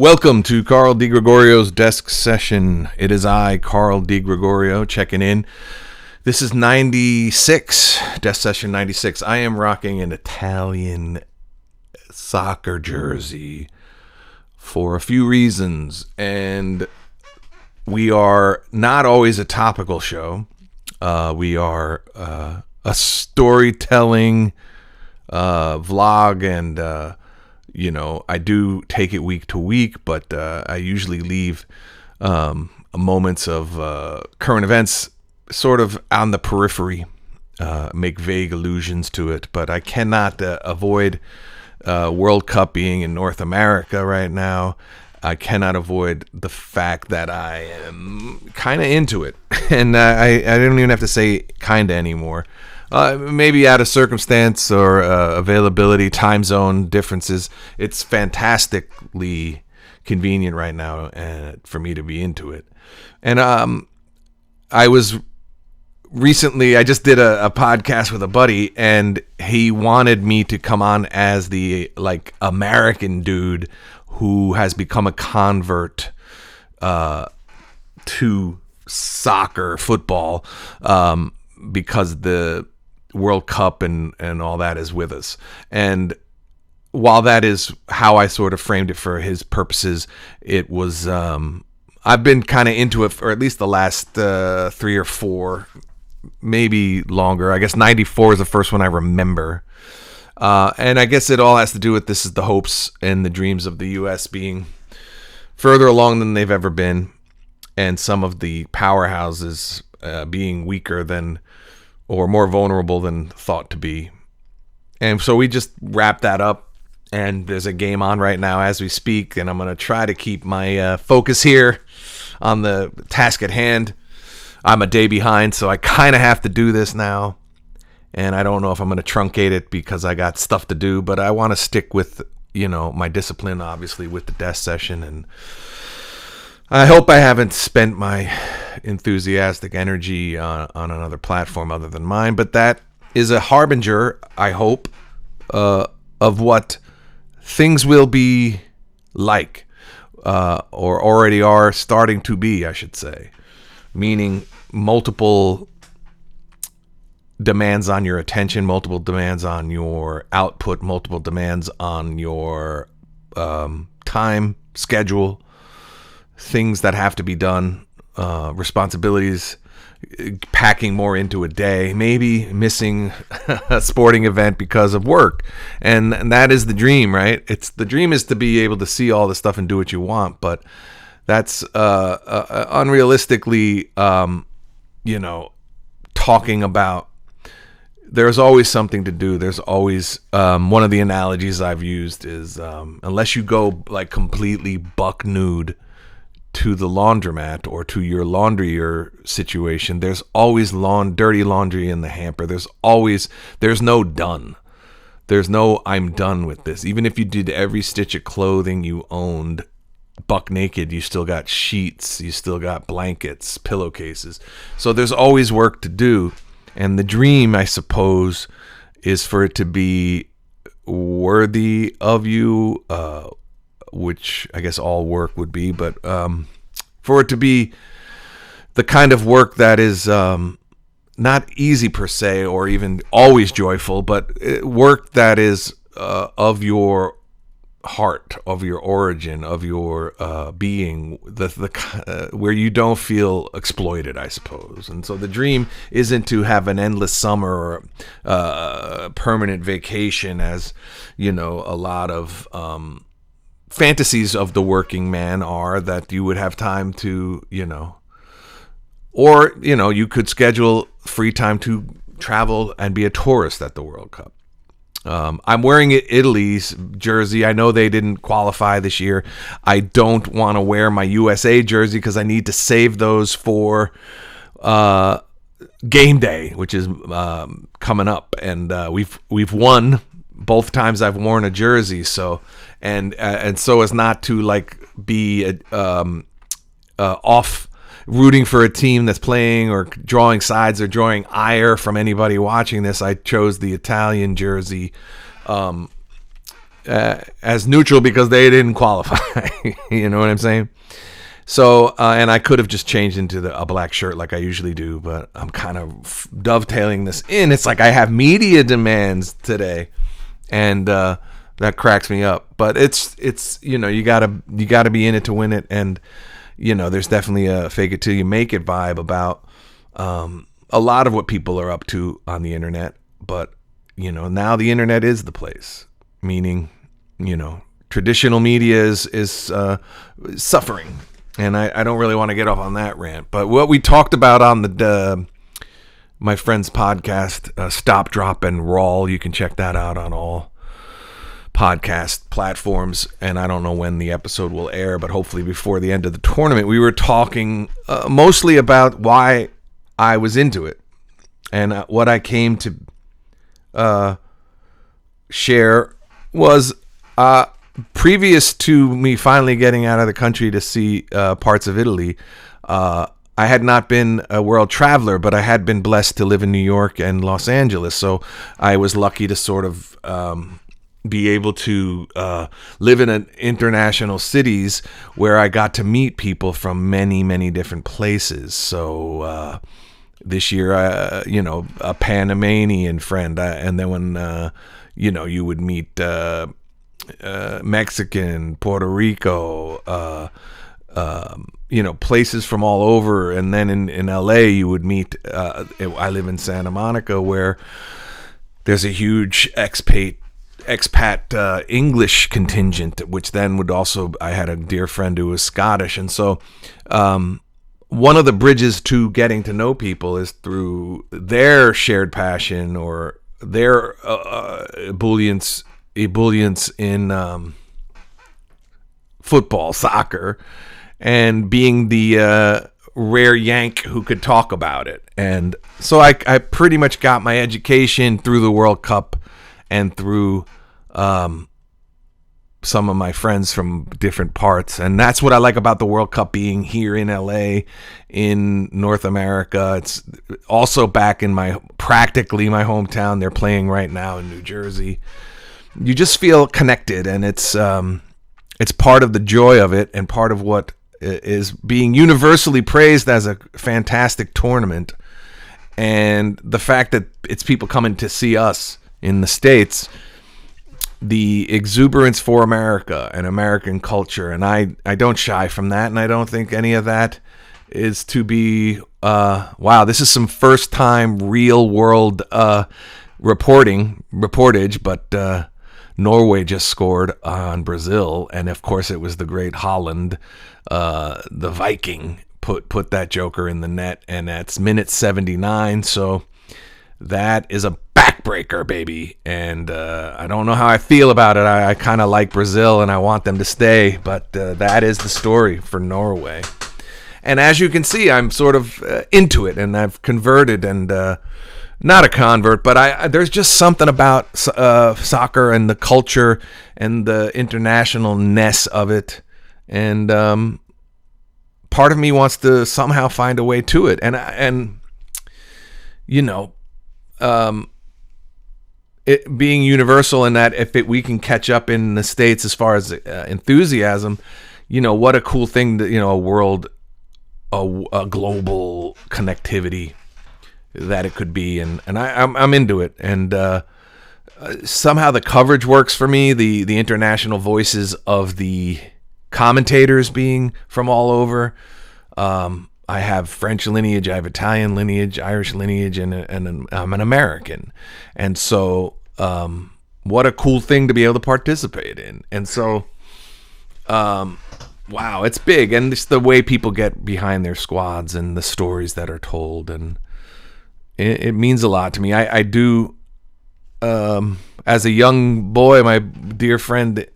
Welcome to Carl DeGregorio's desk session. It is I, Carl DeGregorio, checking in. This is 96, desk session 96. I am rocking an Italian soccer jersey for a few reasons, and we are not always a topical show. We are a storytelling vlog, and I do take it week to week, but I usually leave moments of current events sort of on the periphery, make vague allusions to it. But I cannot avoid World Cup being in North America right now. I cannot avoid the fact that I am kind of into it. And I don't even have to say kind of anymore. Maybe out of circumstance or availability, time zone differences, it's fantastically convenient right now for me to be into it. And I just did a podcast with a buddy, and he wanted me to come on as the American dude who has become a convert to soccer, football, because the World Cup and all that is with us. And while that is how I sort of framed it for his purposes, it was I've been kind of into it for at least the last 3 or 4, maybe longer. I guess 94 is the first one I remember. And I guess it all has to do with this is the hopes and the dreams of the U.S. being further along than they've ever been, and some of the powerhouses being weaker than or more vulnerable than thought to be. And so we just wrap that up, and there's a game on right now as we speak, and I'm going to try to keep my focus here on the task at hand. I'm a day behind, so I kind of have to do this now, and I don't know if I'm going to truncate it because I got stuff to do, but I want to stick with, my discipline, obviously, with the desk session, and I hope I haven't spent my enthusiastic energy on another platform other than mine, but that is a harbinger, I hope, of what things will be like, or already are starting to be, I should say, meaning multiple demands on your attention, multiple demands on your output, multiple demands on your time, schedule, things that have to be done, responsibilities, packing more into a day, maybe missing a sporting event because of work. And that is the dream, right? The dream is to be able to see all the stuff and do what you want, but that's unrealistically, talking about there's always something to do. There's always, one of the analogies I've used is, unless you go completely buck nude to the laundromat or to your laundry situation, there's always dirty laundry in the hamper. There's no done. There's no I'm done with this. Even if you did every stitch of clothing you owned buck naked, you still got sheets, you still got blankets, pillowcases. So there's always work to do. And the dream, I suppose, is for it to be worthy of you, which I guess all work would be, but for it to be the kind of work that is not easy per se or even always joyful, but work that is of your heart, of your origin, of your being, where you don't feel exploited, I suppose. And so the dream isn't to have an endless summer or permanent vacation, as a lot of fantasies of the working man are, that you would have time to, or, you could schedule free time to travel and be a tourist at the World Cup. I'm wearing Italy's jersey. I know they didn't qualify this year. I don't want to wear my USA jersey because I need to save those for game day, which is coming up. And we've won both times I've worn a jersey. So and so as not to be off rooting for a team that's playing or drawing sides or drawing ire from anybody watching this, I chose the Italian jersey as neutral because they didn't qualify. You know what I'm saying? So, and I could have just changed into a black shirt like I usually do, but I'm kind of dovetailing this in. It's like I have media demands today, and that cracks me up. But it's you know, you gotta be in it to win it, and you know, there's definitely a fake it till you make it vibe about a lot of what people are up to on the internet. But you know, now the internet is the place, meaning, you know, traditional media is suffering. And I don't really want to get off on that rant. But what we talked about on the my friend's podcast, Stop, Drop, and Roll, you can check that out on all podcast platforms. And I don't know when the episode will air, but hopefully before the end of the tournament. We were talking mostly about why I was into it. And what I came to share was... previous to me finally getting out of the country to see parts of Italy, I had not been a world traveler, but I had been blessed to live in New York and Los Angeles. So I was lucky to sort of be able to live in international cities where I got to meet people from many, many different places. So this year, you know, a Panamanian friend, and then when, you know, you would meet... Mexican, Puerto Rico, you know, places from all over. And then in LA, you would meet, I live in Santa Monica, where there's a huge expat English contingent, which then would also, I had a dear friend who was Scottish. And so one of the bridges to getting to know people is through their shared passion or their ebullience in football, soccer, and being the rare Yank who could talk about it. And so I pretty much got my education through the World Cup and through some of my friends from different parts. And that's what I like about the World Cup being here in LA, in North America. It's also back in practically my hometown. They're playing right now in New Jersey. You just feel connected, and it's part of the joy of it, and part of what is being universally praised as a fantastic tournament. And the fact that it's people coming to see us in the States, the exuberance for America and American culture, and I don't shy from that, and I don't think any of that is to be wow, this is some first time real world reportage, but Norway just scored on Brazil, and of course it was the great Holland, the Viking, put that joker in the net, and that's minute 79. So that is a backbreaker, baby. And I don't know how I feel about it. I kind of like Brazil, and I want them to stay, but that is the story for Norway. And as you can see, I'm sort of into it, and I've converted, and not a convert, but there's just something about soccer and the culture and the internationalness of it. And part of me wants to somehow find a way to it. And you know, it being universal in that if we can catch up in the States as far as enthusiasm, you know, what a cool thing that, you know, a global connectivity that it could be, and I'm into it, and somehow the coverage works for me. The international voices of the commentators being from all over. I have French lineage, I have Italian lineage, Irish lineage, and I'm an American, and so what a cool thing to be able to participate in. And so wow, it's big, and it's the way people get behind their squads and the stories that are told, and it means a lot to me. I do, as a young boy, my dear friend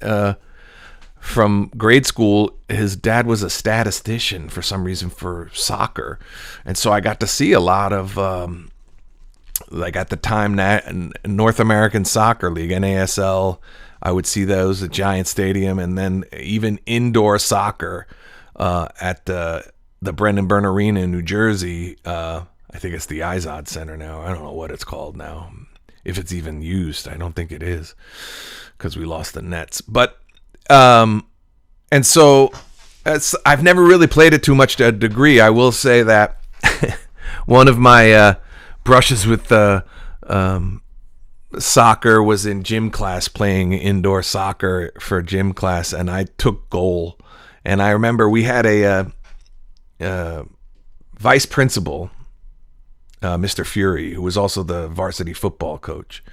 from grade school, his dad was a statistician for some reason for soccer. And so I got to see a lot of, like at the time, North American Soccer League, NASL. I would see those at Giant Stadium, and then even indoor soccer at the Brendan Byrne Arena in New Jersey. I think it's the Izod Center now. I don't know what it's called now. if it's even used. I don't think it is, because we lost the nets. But and so I've never really played it too much to a degree. I will say that one of my brushes with soccer was in gym class, playing indoor soccer for gym class, and I took goal. And I remember we had a vice principal, Mr. Fury, who was also the varsity football coach.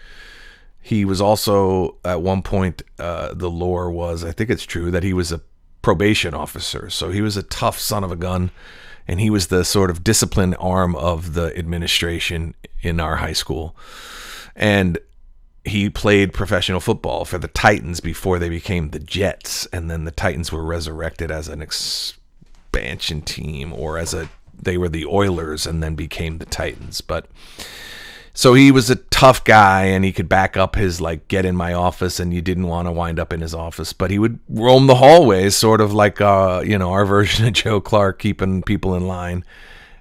He was also, at one point, the lore was, I think it's true, that he was a probation officer. So he was a tough son of a gun, and he was the sort of discipline arm of the administration in our high school. And he played professional football for the Titans before they became the Jets, and then the Titans were resurrected as an expansion team, or they were the Oilers and then became the Titans. But so he was a tough guy, and he could back up his, like, get in my office, and you didn't want to wind up in his office. But he would roam the hallways, sort of like our version of Joe Clark, keeping people in line.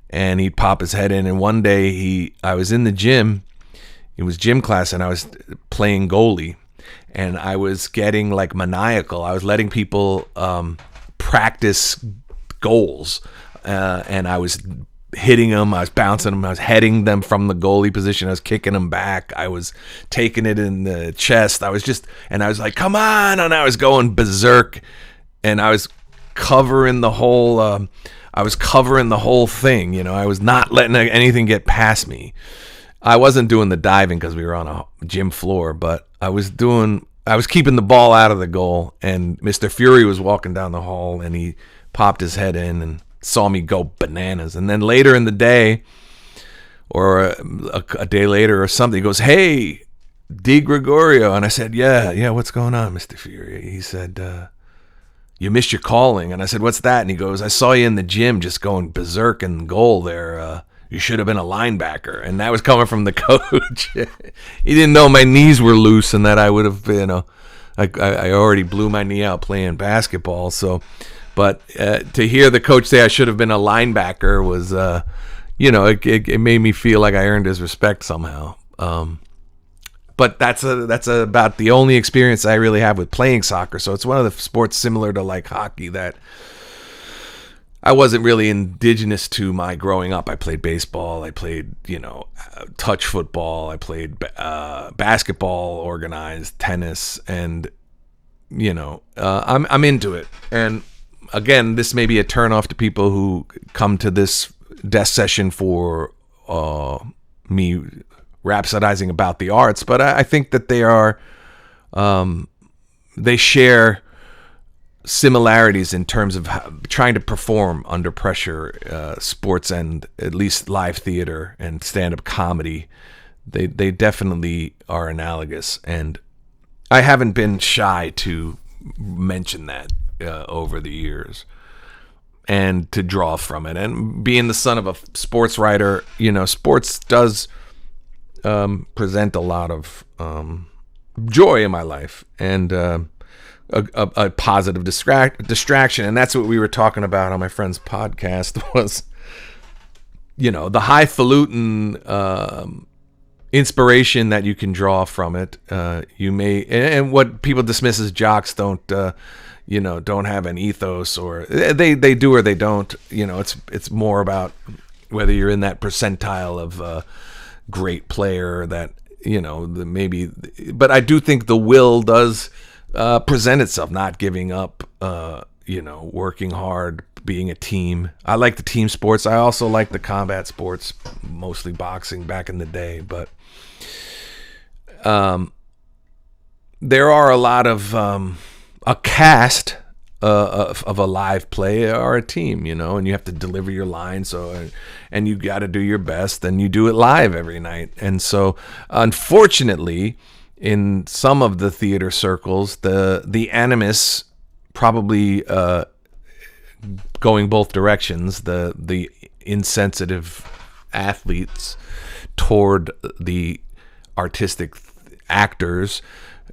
And he'd pop his head in. And one day I was in the gym. It was gym class, and I was playing goalie, and I was getting, like, maniacal. I was letting people practice goals, and I was hitting them, I was bouncing them, I was heading them from the goalie position, I was kicking them back, I was taking it in the chest, I was like, come on, and I was going berserk, and I was covering the whole thing, I was not letting anything get past me. I wasn't doing the diving because we were on a gym floor, but I was keeping the ball out of the goal, and Mr. Fury was walking down the hall, and he popped his head in and saw me go bananas. And then later in the day, or a day later or something, he goes, "Hey, DeGregorio." And I said, yeah, what's going on, Mr. Fury? He said, "You missed your calling." And I said, "What's that?" And he goes, "I saw you in the gym just going berserk in goal there. You should have been a linebacker." And that was coming from the coach. He didn't know my knees were loose and that I would have, I already blew my knee out playing basketball. So, but to hear the coach say I should have been a linebacker was, it made me feel like I earned his respect somehow. But that's about the only experience I really have with playing soccer. So it's one of the sports similar to, like, hockey that I wasn't really indigenous to my growing up. I played baseball. I played, touch football. I played basketball, organized tennis, and I'm into it. And again, this may be a turnoff to people who come to this desk session for me rhapsodizing about the arts, but I think that they share similarities in terms of trying to perform under pressure. Sports and at least live theater and stand-up comedy, they definitely are analogous, and I haven't been shy to mention that over the years and to draw from it. And being the son of a sports writer, sports does present a lot of joy in my life, and a positive distraction. And that's what we were talking about on my friend's podcast was, the highfalutin inspiration that you can draw from it. You may, and what people dismiss as jocks don't have an ethos, or they do or they don't. It's more about whether you're in that percentile of great player that, maybe, but I do think the will does present itself, not giving up, working hard, being a team. I like the team sports. I also like the combat sports, mostly boxing back in the day, but there are a lot of a cast of a live play or a team, and you have to deliver your line. So, and you got to do your best, and you do it live every night. And so, unfortunately, in some of the theater circles, the animus probably going both directions. The insensitive athletes toward the artistic actors,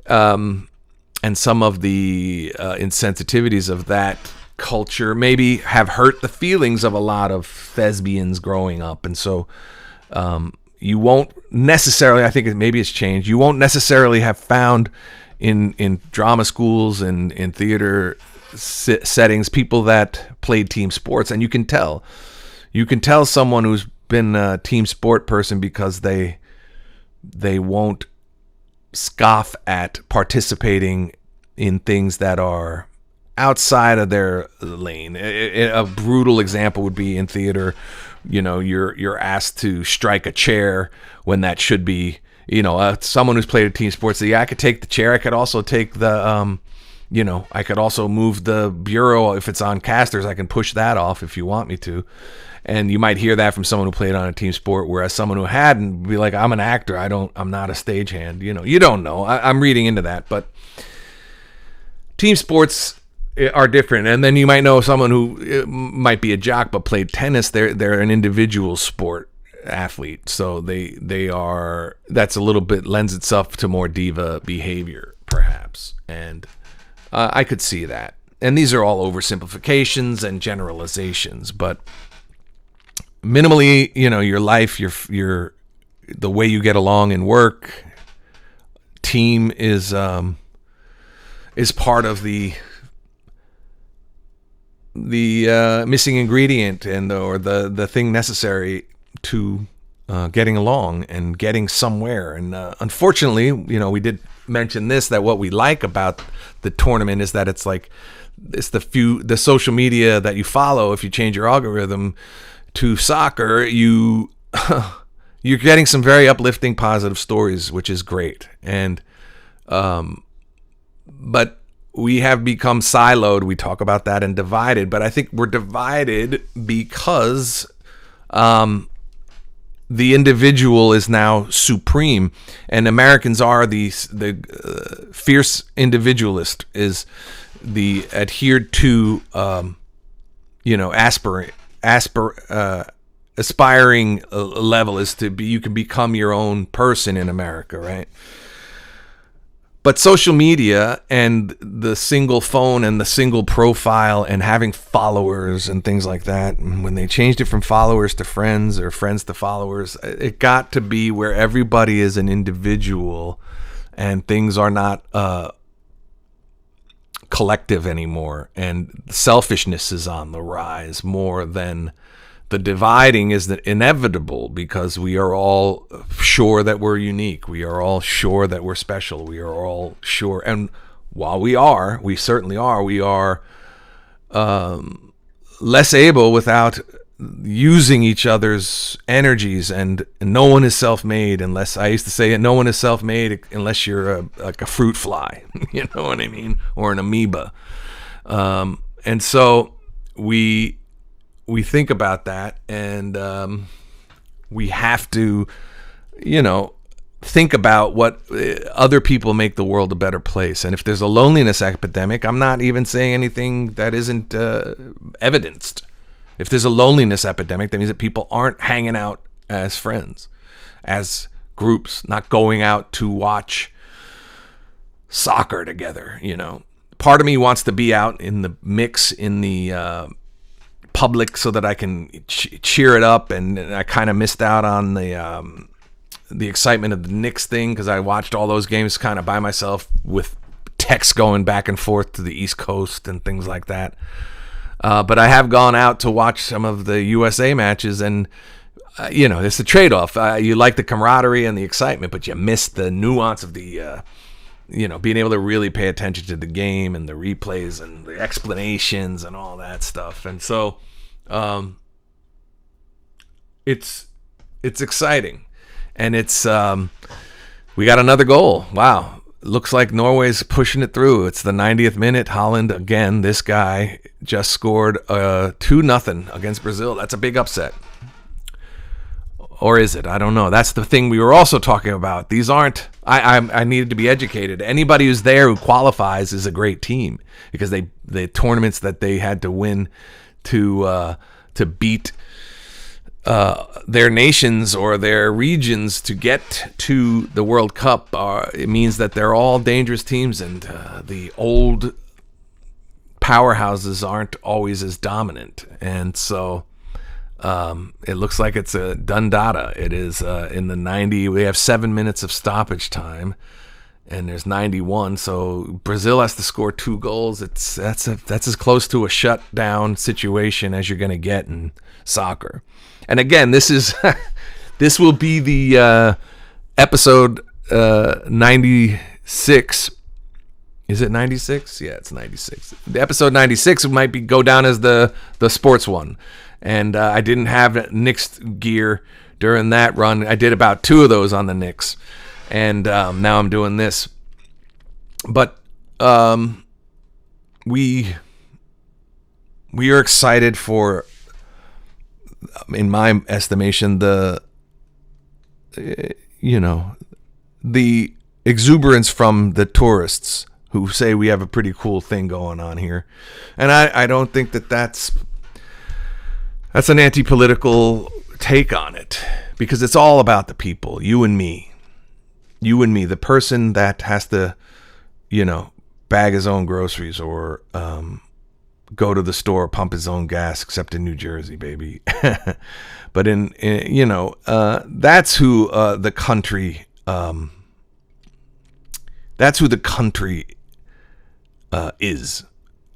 and some of the insensitivities of that culture maybe have hurt the feelings of a lot of thespians growing up. And so you won't necessarily, I think maybe it's changed, you won't necessarily have found in drama schools and in theater settings people that played team sports. And you can tell someone who's been a team sport person because they won't scoff at participating in things that are outside of their lane. A brutal example would be in theater, you're asked to strike a chair when that should be, someone who's played a team sports. I could take the chair. I could also take the, I could also move the bureau if it's on casters. I can push that off if you want me to. And you might hear that from someone who played on a team sport, whereas someone who hadn't be like, I'm an actor. I'm not a stagehand. You don't know. I'm reading into that, but team sports are different. And then you might know someone who might be a jock but played tennis. They're an individual sport athlete, so they are. That's a little bit lends itself to more diva behavior, perhaps. And I could see that. And these are all oversimplifications and generalizations, but minimally, your life, your the way you get along in work, team is part of the missing ingredient or the thing necessary to getting along and getting somewhere. And unfortunately, we did mention this, that what we like about the tournament is that it's the social media that you follow. If you change your algorithm to soccer, you're getting some very uplifting, positive stories, which is great. And but we have become siloed. We talk about that, and divided. But I think we're divided because the individual is now supreme, and Americans are the fierce individualist is the adhered to aspiring level is to be, you can become your own person in America, right? But social media and the single phone and the single profile and having followers and things like that, and when they changed it from followers to friends or friends to followers, it got to be where everybody is an individual and things are not collective anymore, and selfishness is on the rise more than the dividing is inevitable, because we are all sure that we're unique. We are all sure that we're special. We are all sure. And while we certainly are, we are less able without using each other's energies. And no one is self-made unless, I used to say, no one is self-made unless you're like a fruit fly, you know what I mean? Or an amoeba. And so we think about that, and we have to, think about what other people make the world a better place. And if there's a loneliness epidemic, I'm not even saying anything that isn't evidenced. If there's a loneliness epidemic, that means that people aren't hanging out as friends, as groups, not going out to watch soccer together. Part of me wants to be out in the mix, in the public, so that I can cheer it up, and I kind of missed out on the excitement of the Knicks thing, because I watched all those games kind of by myself with texts going back and forth to the East Coast and things like that. But I have gone out to watch some of the USA matches, and it's a trade-off. You like the camaraderie and the excitement, but you miss the nuance of the being able to really pay attention to the game and the replays and the explanations and all that stuff. And so it's exciting, and it's we got another goal. Wow, looks like Norway's pushing it through. It's the 90th minute. Holland again. This guy just scored 2-0 against Brazil. That's a big upset. Or is it? I don't know. That's the thing we were also talking about. These aren't... I needed to be educated. Anybody who's there who qualifies is a great team, because the tournaments that they had to win to beat their nations or their regions to get to the World Cup, it means that they're all dangerous teams, and the old powerhouses aren't always as dominant. And so It looks like it's a done data. It is in the 90. We have 7 minutes of stoppage time, and there's 91. So Brazil has to score 2 goals. That's as close to a shutdown situation as you're going to get in soccer. And again, this will be the episode 96. Is it 96? Yeah, it's 96. The episode 96 might go down as the sports one. And I didn't have Knicks gear during that run. I did about 2 of those on the Knicks. And now I'm doing this. But we are excited for, in my estimation, the exuberance from the tourists who say we have a pretty cool thing going on here. And I don't think that's an anti-political take on it, because it's all about the people, you and me, the person that has to, bag his own groceries or go to the store, pump his own gas, except in New Jersey, baby. But that's who the country, is.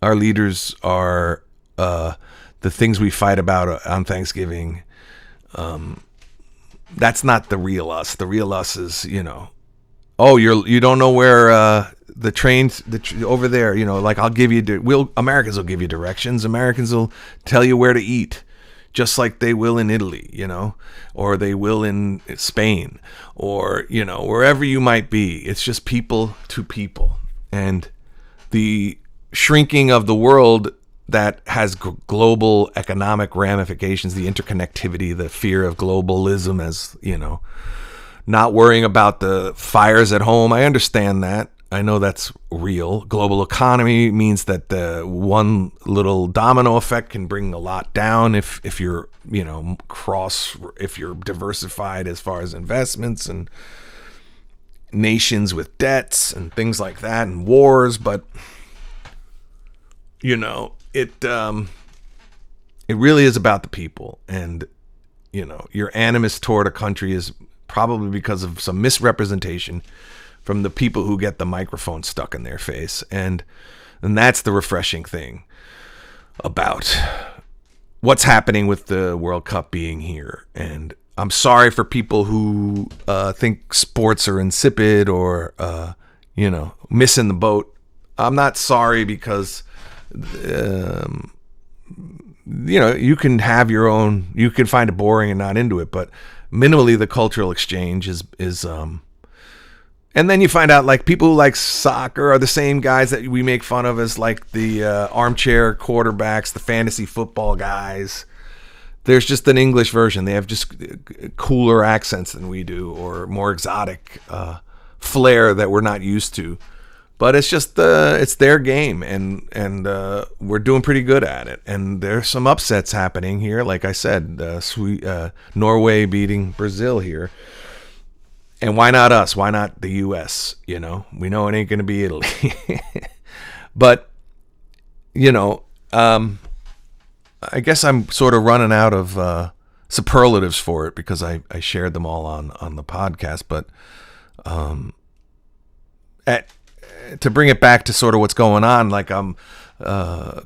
Our leaders are the things we fight about on Thanksgiving. That's not the real us. The real us is, you don't know where the trains over there. Like I'll give you. Americans will give you directions. Americans will tell you where to eat, just like they will in Italy, or they will in Spain, or wherever you might be. It's just people to people, and the shrinking of the world that has global economic ramifications, the interconnectivity, the fear of globalism, as not worrying about the fires at home. I understand that. I know that's real. Global economy means that the one little domino effect can bring a lot down if you're, if you're diversified as far as investments and nations with debts and things like that and wars. But, it really is about the people, and your animus toward a country is probably because of some misrepresentation from the people who get the microphone stuck in their face, and that's the refreshing thing about what's happening with the World Cup being here. And I'm sorry for people who think sports are insipid or missing the boat. I'm not sorry, because you can have your own, you can find it boring and not into it, but minimally the cultural exchange is and then you find out, like, people who like soccer are the same guys that we make fun of as like the armchair quarterbacks, the fantasy football guys. There's just an English version. They have just cooler accents than we do, or more exotic flair that we're not used to. But it's just it's their game, and we're doing pretty good at it. And there's some upsets happening here. Like I said, Norway beating Brazil here. And why not us? Why not the U.S.? We know it ain't going to be Italy. But, I guess I'm sort of running out of superlatives for it, because I shared them all on the podcast. But to bring it back to sort of what's going on, like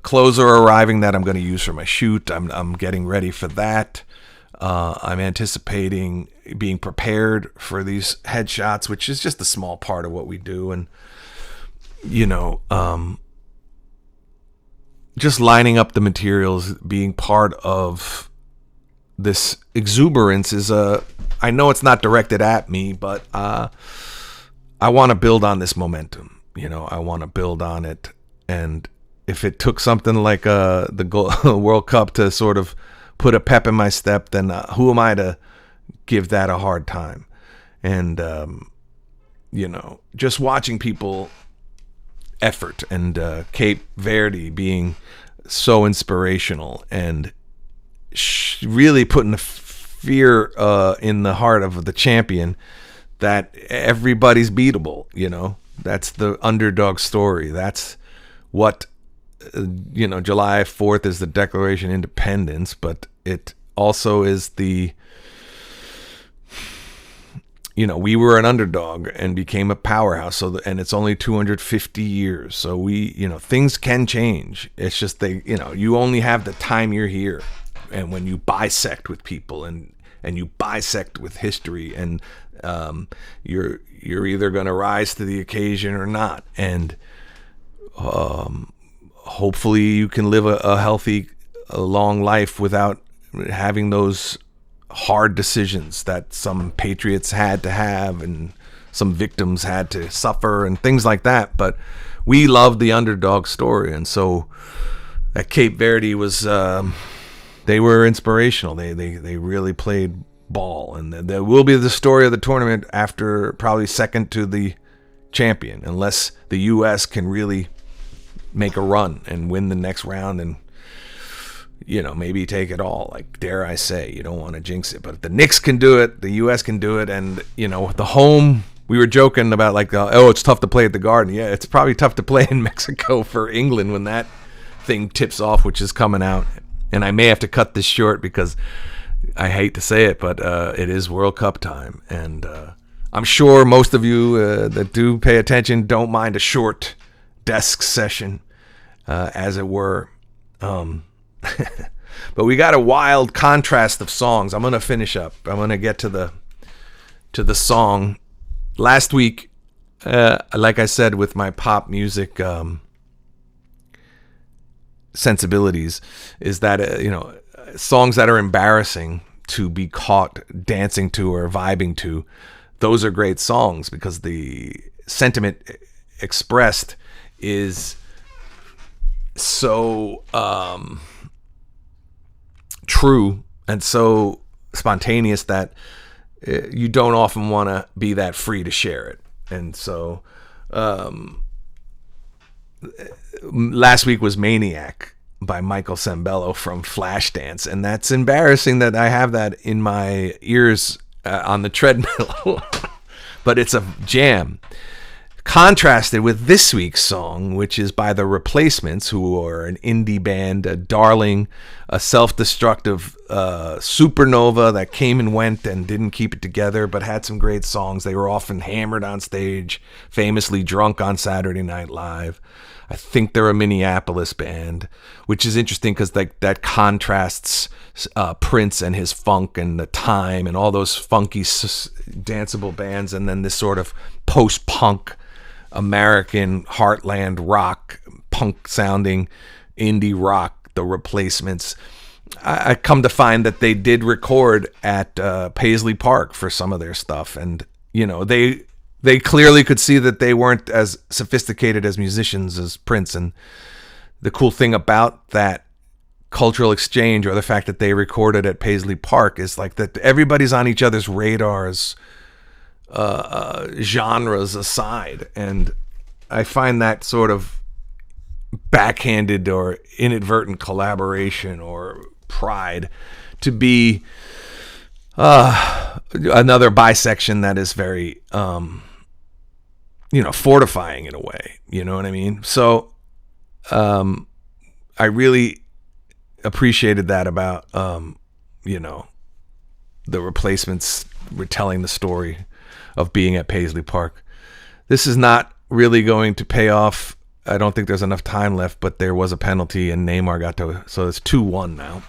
clothes are arriving that I'm going to use for my shoot. I'm getting ready for that. I'm anticipating being prepared for these headshots, which is just a small part of what we do. And, just lining up the materials, being part of this exuberance is I know it's not directed at me, but I want to build on this momentum. I want to build on it. And if it took something like the World Cup to sort of put a pep in my step, then who am I to give that a hard time? And, just watching people effort, and Cape Verde being so inspirational, and really putting the fear in the heart of the champion that everybody's beatable. That's the underdog story. That's what July 4th is the Declaration of Independence, but it also is we were an underdog and became a powerhouse. And it's only 250 years. So things can change. It's just you only have the time you're here. And when you bisect with people and you bisect with history, and you're either going to rise to the occasion or not. And hopefully you can live a healthy, a long life without having those hard decisions that some patriots had to have and some victims had to suffer and things like that. But we love the underdog story, and so at Cape Verde was they were inspirational. They really played ball, and there will be the story of the tournament after probably second to the champion, unless the U.S. can really make a run and win the next round and maybe take it all. Like, dare I say, you don't want to jinx it, but if the Knicks can do it, the U.S. can do it. And the home, we were joking about it's tough to play at the Garden. Yeah, it's probably tough to play in Mexico for England when that thing tips off, which is coming out. And I may have to cut this short because I hate to say it, but it is World Cup time, and I'm sure most of you that do pay attention don't mind a short desk session, as it were. But we got a wild contrast of songs. I'm gonna finish up. I'm gonna get to the song. Last week, like I said, with my pop music sensibilities, is that songs that are embarrassing to be caught dancing to or vibing to, those are great songs because the sentiment expressed is so true and so spontaneous that you don't often want to be that free to share it. And so last week was Maniac by Michael Sembello from Flashdance, and that's embarrassing that I have that in my ears on the treadmill. But it's a jam. Contrasted with this week's song, which is by The Replacements, who are an indie band, a darling, a self-destructive supernova that came and went and didn't keep it together, but had some great songs. They were often hammered on stage, famously drunk on Saturday Night Live. I think they're a Minneapolis band, which is interesting because that contrasts Prince and his funk and the time and all those funky danceable bands, and then this sort of post-punk American heartland rock, punk sounding indie rock, The Replacements. I come to find that they did record at Paisley Park for some of their stuff, and they clearly could see that they weren't as sophisticated as musicians as Prince. And the cool thing about that cultural exchange, or the fact that they recorded at Paisley Park, is like that everybody's on each other's radars, genres aside. And I find that sort of backhanded or inadvertent collaboration or pride to be another bisection that is very fortifying in a way, you know what I mean? So I really appreciated that about The Replacements retelling the story of being at Paisley Park. This is not really going to pay off. I don't think there's enough time left, but there was a penalty and Neymar got to, so it's 2-1 now.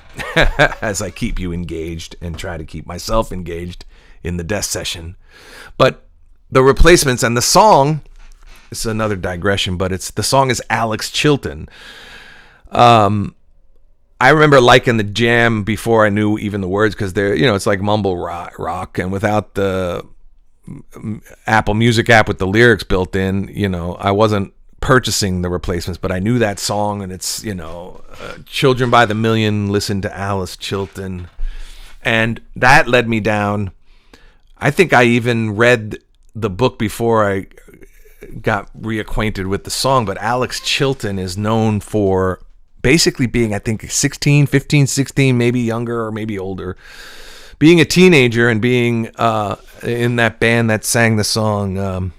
As I keep you engaged and try to keep myself engaged in the desk session. But The Replacements, and the song, it's another digression, but the song is Alex Chilton. I remember liking the jam before I knew even the words, because they're, it's like mumble rock, and without the Apple Music app with the lyrics built in, I wasn't purchasing The Replacements, but I knew that song, and it's, Children by the Million, listen to Alice Chilton. And that led me down. I think I even read the book before I got reacquainted with the song, but Alex Chilton is known for basically being, I think, 15, 16, maybe younger or maybe older, being a teenager and being in that band that sang the song,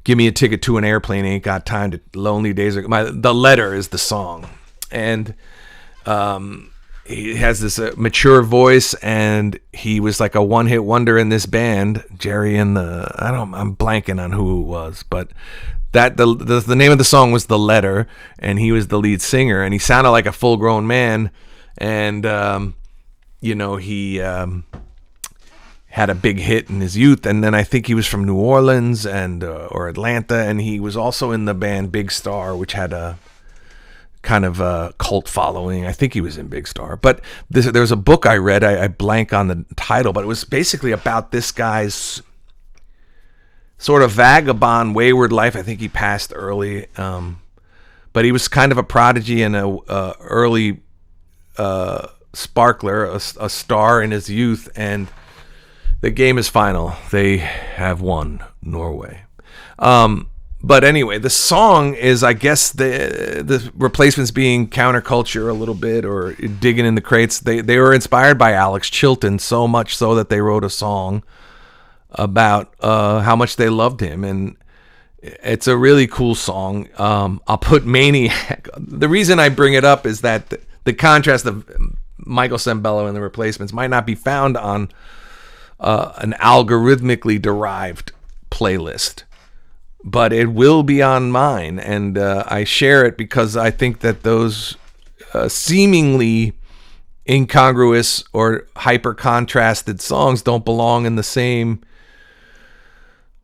Give Me a Ticket to an Airplane, Ain't Got Time to Lonely Days. The Letter is the song. And he has this mature voice, and he was like a one-hit wonder in this band, Jerry and I'm blanking on who it was, but that the name of the song was The Letter, and he was the lead singer, and he sounded like a full-grown man, and he had a big hit in his youth, and then I think he was from New Orleans and or Atlanta, and he was also in the band Big Star, which had a kind of a cult following. I think he was in Big Star. But there was a book I read, I blank on the title, but it was basically about this guy's sort of vagabond, wayward life. I think he passed early, but he was kind of a prodigy and a early sparkler, a star in his youth, and the game is final. They have won, Norway. But anyway, the song is, I guess, the Replacements being counterculture a little bit, or digging in the crates. They were inspired by Alex Chilton, so much so that they wrote a song about how much they loved him, and it's a really cool song. I'll put Maniac. The reason I bring it up is that the contrast of Michael Sembello and the Replacements might not be found on an algorithmically derived playlist, but it will be on mine, and I share it because I think that those seemingly incongruous or hyper contrasted songs don't belong in the same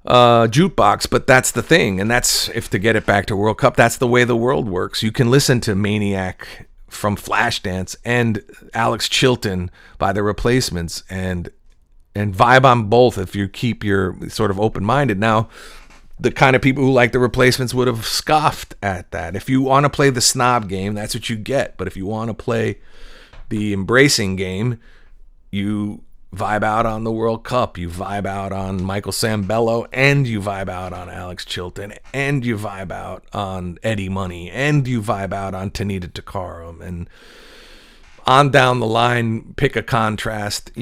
jukebox. But that's the thing, and that's, if to get it back to World Cup, that's the way the world works. You can listen to Maniac from Flashdance and Alex Chilton by the Replacements and vibe on both if you keep your sort of open-minded. Now, the kind of people who like the Replacements would have scoffed at that. If you want to play the snob game, that's what you get. But if you want to play the embracing game, you vibe out on the World Cup, you vibe out on Michael Sembello, and you vibe out on Alex Chilton, and you vibe out on Eddie Money, and you vibe out on Tanita Tikaram, and on down the line, pick a contrast,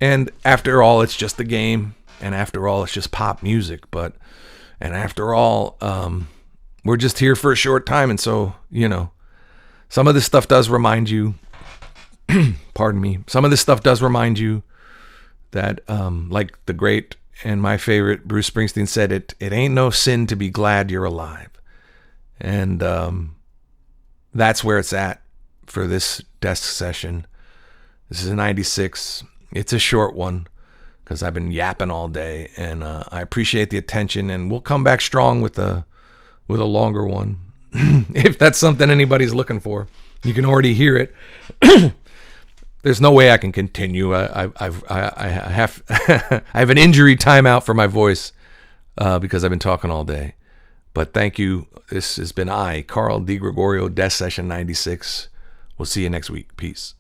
And after all, it's just a game, and after all, it's just pop music. And after all, we're just here for a short time, and so, some of this stuff does remind you, pardon me, some of this stuff does remind you that, like the great and my favorite Bruce Springsteen said, it ain't no sin to be glad you're alive. And that's where it's at for this desk session. This is a 96. It's a short one because I've been yapping all day, and I appreciate the attention, and we'll come back strong with a longer one if that's something anybody's looking for. You can already hear it. There's no way I can continue. I have I have an injury timeout for my voice because I've been talking all day. But thank you. This has been Carl DeGregorio, Desk Session 96. We'll see you next week. Peace.